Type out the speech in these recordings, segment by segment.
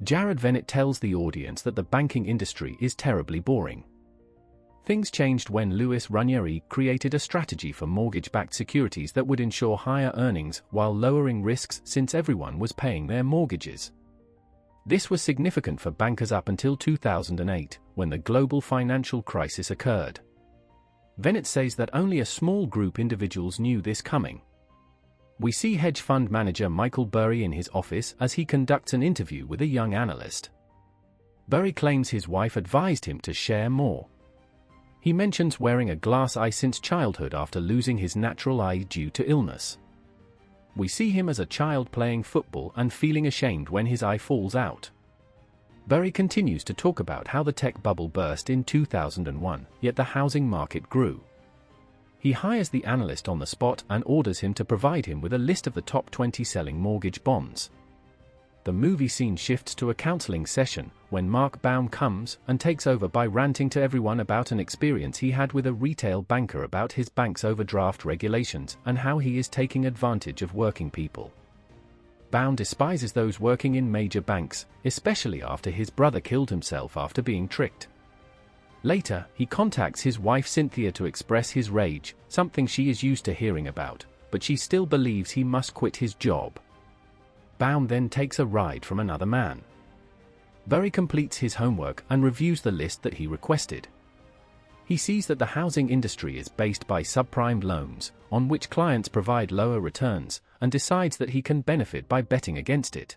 Jared Venet tells the audience that the banking industry is terribly boring. Things changed when Louis Ranieri created a strategy for mortgage-backed securities that would ensure higher earnings while lowering risks since everyone was paying their mortgages. This was significant for bankers up until 2008, when the global financial crisis occurred. Venet says that only a small group individuals knew this coming. We see hedge fund manager Michael Burry in his office as he conducts an interview with a young analyst. Burry claims his wife advised him to share more. He mentions wearing a glass eye since childhood after losing his natural eye due to illness. We see him as a child playing football and feeling ashamed when his eye falls out. Burry continues to talk about how the tech bubble burst in 2001, yet the housing market grew. He hires the analyst on the spot and orders him to provide him with a list of the top 20 selling mortgage bonds. The movie scene shifts to a counseling session, when Mark Baum comes and takes over by ranting to everyone about an experience he had with a retail banker about his bank's overdraft regulations and how he is taking advantage of working people. Baum despises those working in major banks, especially after his brother killed himself after being tricked. Later, he contacts his wife Cynthia to express his rage, something she is used to hearing about, but she still believes he must quit his job. Baum then takes a ride from another man. Burry completes his homework and reviews the list that he requested. He sees that the housing industry is based by subprime loans, on which clients provide lower returns, and decides that he can benefit by betting against it.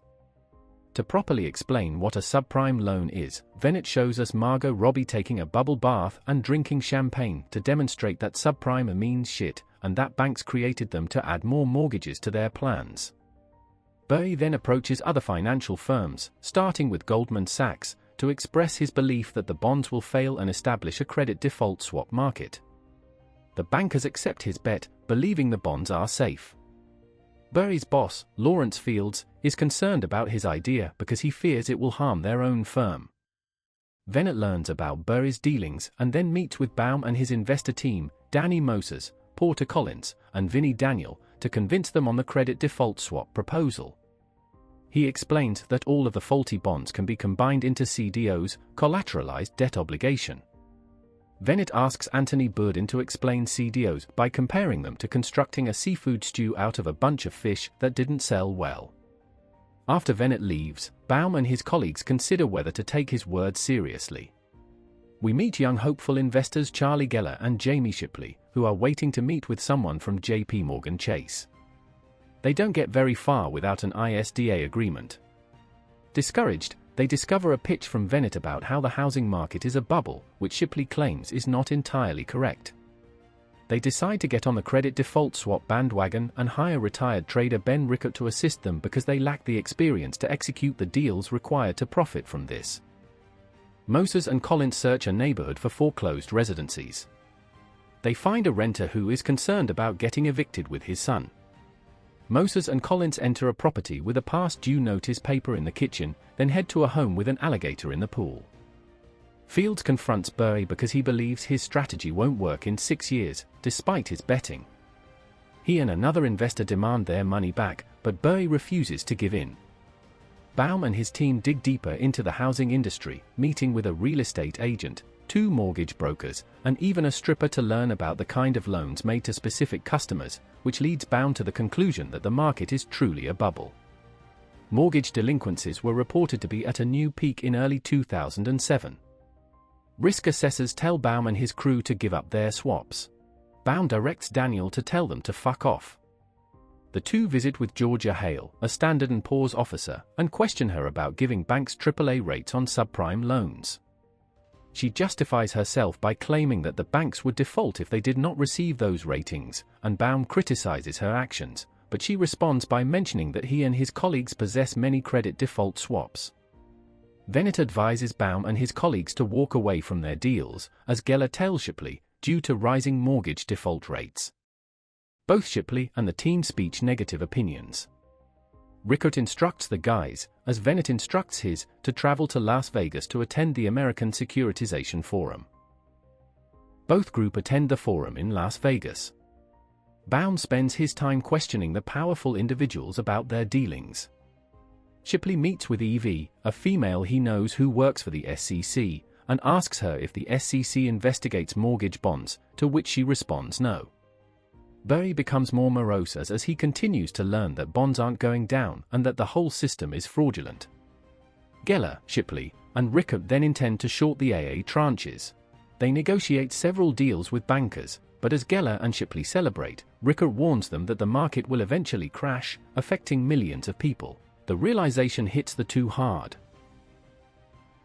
To properly explain what a subprime loan is, Venet shows us Margot Robbie taking a bubble bath and drinking champagne to demonstrate that subprime means shit, and that banks created them to add more mortgages to their plans. Burry then approaches other financial firms, starting with Goldman Sachs, to express his belief that the bonds will fail and establish a credit default swap market. The bankers accept his bet, believing the bonds are safe. Burry's boss, Lawrence Fields, is concerned about his idea because he fears it will harm their own firm. Venet learns about Burry's dealings and then meets with Baum and his investor team, Danny Moses, Porter Collins, and Vinnie Daniel, to convince them on the credit default swap proposal. He explains that all of the faulty bonds can be combined into CDOs, collateralized debt obligation. Venet asks Anthony Bourdain to explain CDOs by comparing them to constructing a seafood stew out of a bunch of fish that didn't sell well. After Venet leaves, Baum and his colleagues consider whether to take his words seriously. We meet young hopeful investors Charlie Geller and Jamie Shipley, who are waiting to meet with someone from JP Morgan Chase. They don't get very far without an ISDA agreement. Discouraged, they discover a pitch from Venet about how the housing market is a bubble, which Shipley claims is not entirely correct. They decide to get on the credit default swap bandwagon and hire retired trader Ben Rickert to assist them because they lack the experience to execute the deals required to profit from this. Moses and Collins search a neighborhood for foreclosed residencies. They find a renter who is concerned about getting evicted with his son. Moses and Collins enter a property with a past due notice paper in the kitchen, then head to a home with an alligator in the pool. Fields confronts Burry because he believes his strategy won't work in 6 years, despite his betting. He and another investor demand their money back, but Burry refuses to give in. Baum and his team dig deeper into the housing industry, meeting with a real estate agent, 2 mortgage brokers, and even a stripper to learn about the kind of loans made to specific customers, which leads Baum to the conclusion that the market is truly a bubble. Mortgage delinquencies were reported to be at a new peak in early 2007. Risk assessors tell Baum and his crew to give up their swaps. Baum directs Daniel to tell them to fuck off. The two visit with Georgia Hale, a Standard & Poor's officer, and question her about giving banks AAA rates on subprime loans. She justifies herself by claiming that the banks would default if they did not receive those ratings, and Baum criticizes her actions, but she responds by mentioning that he and his colleagues possess many credit default swaps. Venet advises Baum and his colleagues to walk away from their deals, as Geller tells Shipley, due to rising mortgage default rates. Both Shipley and the team speak negative opinions. Rickert instructs the guys, as Venet instructs his, to travel to Las Vegas to attend the American Securitization Forum. Both group attend the forum in Las Vegas. Baum spends his time questioning the powerful individuals about their dealings. Shipley meets with Evie, a female he knows who works for the SEC, and asks her if the SEC investigates mortgage bonds, to which she responds no. Barry becomes more morose as he continues to learn that bonds aren't going down and that the whole system is fraudulent. Geller, Shipley, and Rickert then intend to short the AA tranches. They negotiate several deals with bankers, but as Geller and Shipley celebrate, Rickert warns them that the market will eventually crash, affecting millions of people. The realization hits the two hard.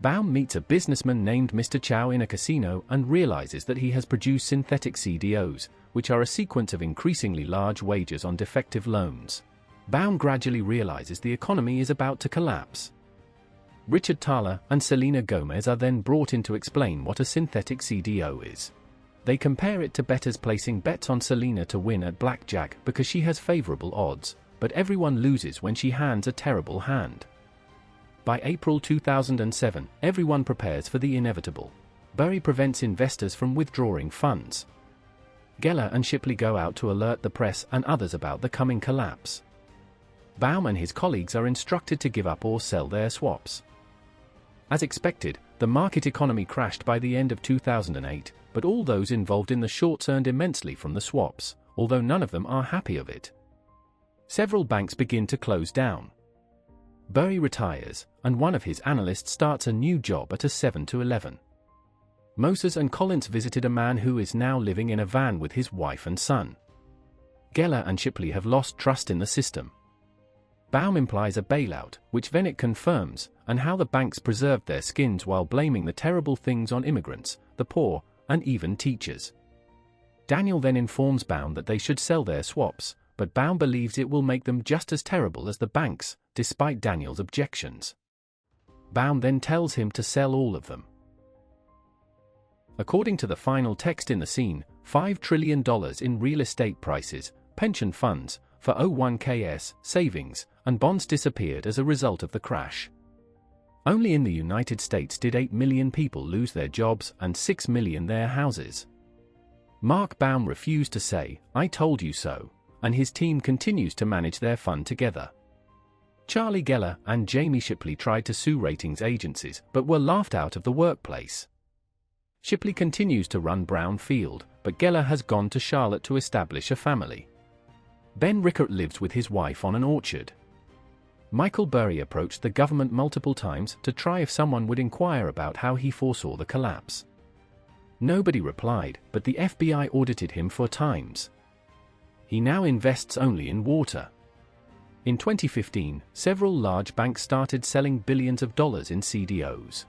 Baum meets a businessman named Mr. Chow in a casino and realizes that he has produced synthetic CDOs, which are a sequence of increasingly large wagers on defective loans. Baum gradually realizes the economy is about to collapse. Richard Thaler and Selena Gomez are then brought in to explain what a synthetic CDO is. They compare it to bettors placing bets on Selena to win at blackjack because she has favorable odds, but everyone loses when she hands a terrible hand. By April 2007, everyone prepares for the inevitable. Barry prevents investors from withdrawing funds. Geller and Shipley go out to alert the press and others about the coming collapse. Baum and his colleagues are instructed to give up or sell their swaps. As expected, the market economy crashed by the end of 2008, but all those involved in the shorts earned immensely from the swaps, although none of them are happy of it. Several banks begin to close down. Barry retires, and one of his analysts starts a new job at a 7-Eleven. Moses and Collins visited a man who is now living in a van with his wife and son. Geller and Shipley have lost trust in the system. Baum implies a bailout, which Vennick confirms, and how the banks preserved their skins while blaming the terrible things on immigrants, the poor, and even teachers. Daniel then informs Baum that they should sell their swaps, but Baum believes it will make them just as terrible as the banks, despite Daniel's objections. Baum then tells him to sell all of them. According to the final text in the scene, $5 trillion in real estate prices, pension funds, 401ks, savings, and bonds disappeared as a result of the crash. Only in the United States did 8 million people lose their jobs and 6 million their houses. Mark Baum refused to say, "I told you so," and his team continues to manage their fund together. Charlie Geller and Jamie Shipley tried to sue ratings agencies but were laughed out of the workplace. Shipley continues to run Brown Field, but Geller has gone to Charlotte to establish a family. Ben Rickert lives with his wife on an orchard. Michael Burry approached the government multiple times to try if someone would inquire about how he foresaw the collapse. Nobody replied, but the FBI audited him 4 times. He now invests only in water. In 2015, several large banks started selling billions of dollars in CDOs.